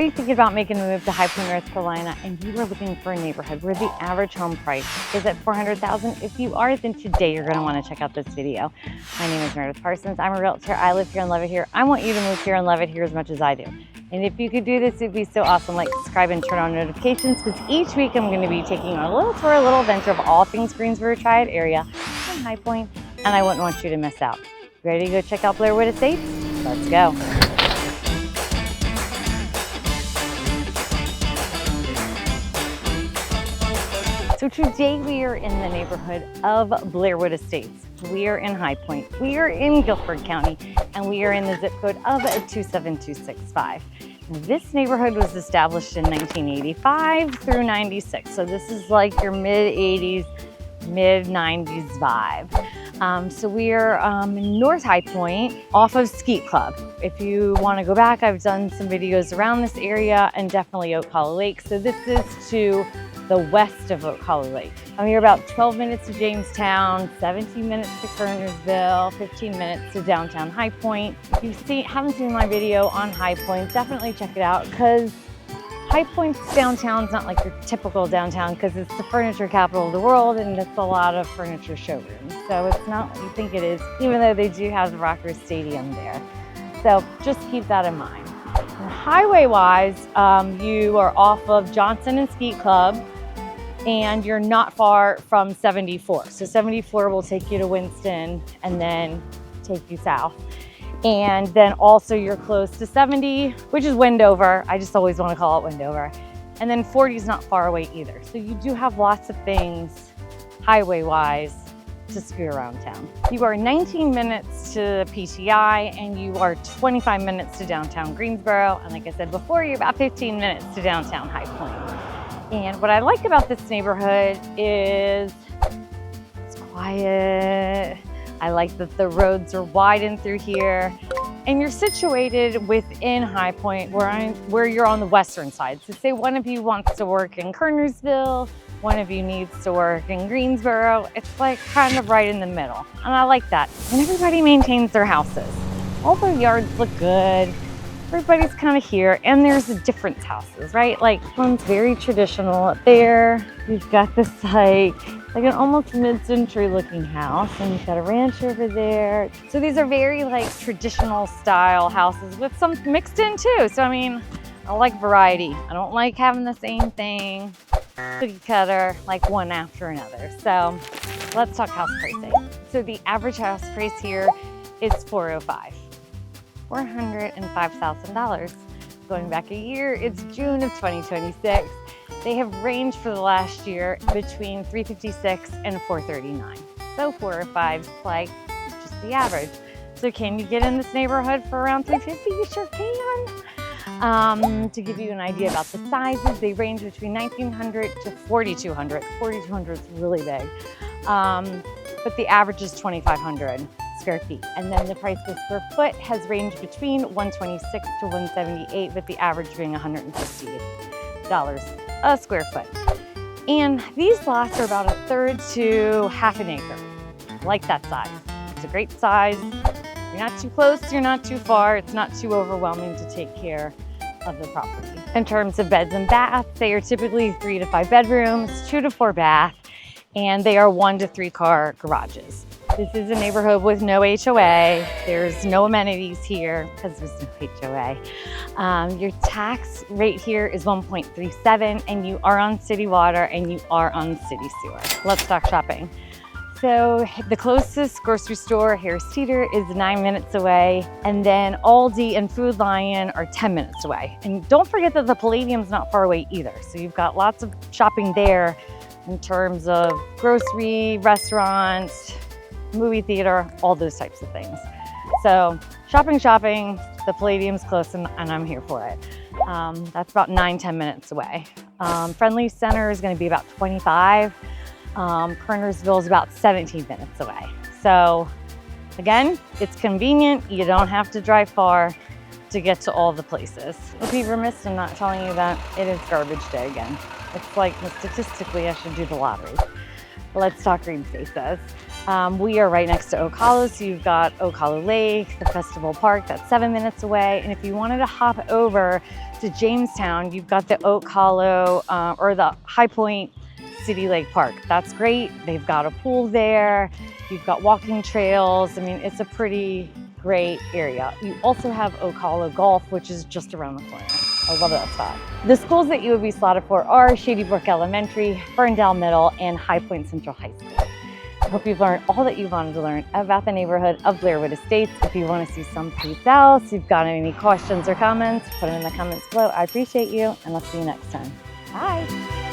Are you thinking about making a move to High Point, North Carolina, and you are looking for a neighborhood where the average home price is at $400,000? If you are, then today you're going to want to check out this video. My name is Meredith Parsons. I'm a realtor. I live here and love it here. I want you to move here and love it here as much as I do. And if you could do this, it'd be so awesome. Like, subscribe, and turn on notifications, because each week I'm going to be taking a little tour, a little adventure of all things Greensboro Triad area and High Point, and I wouldn't want you to miss out. Ready to go check out Blairwood Estates? Let's go. So today we are in the neighborhood of Blairwood Estates. We are in High Point, we are in Guilford County, and we are in the zip code of 27265. This neighborhood was established in 1985 through 96. So this is like your mid-80s, mid-90s vibe. So we are in North High Point off of Skeet Club. If you want to go back, I've done some videos around this area and definitely Oak Hollow Lake. So this is to the west of Oak Hollow Lake. You're about 12 minutes to Jamestown, 17 minutes to Kernersville, 15 minutes to downtown High Point. If you haven't seen my video on High Point, definitely check it out, because High Point's downtown's not like your typical downtown, because it's the furniture capital of the world and it's a lot of furniture showrooms. So it's not what you think it is, even though they do have the Rocker Stadium there. So just keep that in mind. Highway-wise, you are off of Johnson and Skeet Club, and you're not far from 74. So 74 will take you to Winston and then take you south. And then also you're close to 70, which is Wendover. I just always want to call it Wendover. And then 40 is not far away either. So you do have lots of things highway-wise to screw around town. You are 19 minutes to PTI, and you are 25 minutes to downtown Greensboro. And like I said before, you're about 15 minutes to downtown High Point. And what I like about this neighborhood is it's quiet. I like that the roads are widened through here, and you're situated within High Point where you're on the western side. So say one of you wants to work in Kernersville, one of you needs to work in Greensboro. It's like kind of right in the middle, and I like that. And everybody maintains their houses. All the yards look good. Everybody's kind of here, and there's different houses, right? Like, one's very traditional up there. You've got this like an almost mid-century looking house, and you've got a ranch over there. So these are very like traditional style houses with some mixed in too. So I mean, I like variety. I don't like having the same thing, cookie cutter, like one after another. So let's talk house pricing. So the average house price here is $405,000. Going back a year, it's June of 2026. They have ranged for the last year between $356,000 and $439,000. So 405 is like just the average. So can you get in this neighborhood for around $350,000? You sure can. To give you an idea about the sizes, they range between 1,900 to 4,200. 4,200 is really big. But the average is 2,500 square feet. And then the price per square foot has ranged between $126 to $178, with the average being $150 a square foot. And these lots are about 1/3 to half an acre. I like that size. It's a great size. You're not too close, you're not too far. It's not too overwhelming to take care of the property. In terms of beds and baths, they are typically 3 to 5 bedrooms, 2 to 4 baths, and they are 1 to 3 car garages. This is a neighborhood with no HOA. There's no amenities here because there's no HOA. Your tax rate here is 1.37, and you are on city water and you are on city sewer. Let's talk shopping. So the closest grocery store, Harris Teeter, is 9 minutes away, and then Aldi and Food Lion are 10 minutes away. And don't forget that the Palladium's not far away either. So you've got lots of shopping there in terms of grocery, restaurants, movie theater, all those types of things. So shopping, the Palladium's close, and I'm here for it. That's about 9-10 minutes away. Friendly Center is going to be about 25. Kernersville is about 17 minutes away. So again, it's convenient. You don't have to drive far to get to all the places. I'd be remiss in not telling you that it is garbage day again. It's like, statistically, I should do the lottery. But let's talk green spaces. We are right next to Oak Hollow, so you've got Oak Hollow Lake, the Festival Park, that's 7 minutes away. And if you wanted to hop over to Jamestown, you've got the Oak Hollow or the High Point City Lake Park. That's great. They've got a pool there. You've got walking trails. I mean, it's a pretty great area. You also have Oak Hollow Golf, which is just around the corner. I love that spot. The schools that you would be slotted for are Shady Brook Elementary, Ferndale Middle, and High Point Central High School. I hope you've learned all that you wanted to learn about the neighborhood of Blairwood Estates. If you want to see someplace else, you've got any questions or comments, put them in the comments below. I appreciate you, and I'll see you next time. Bye.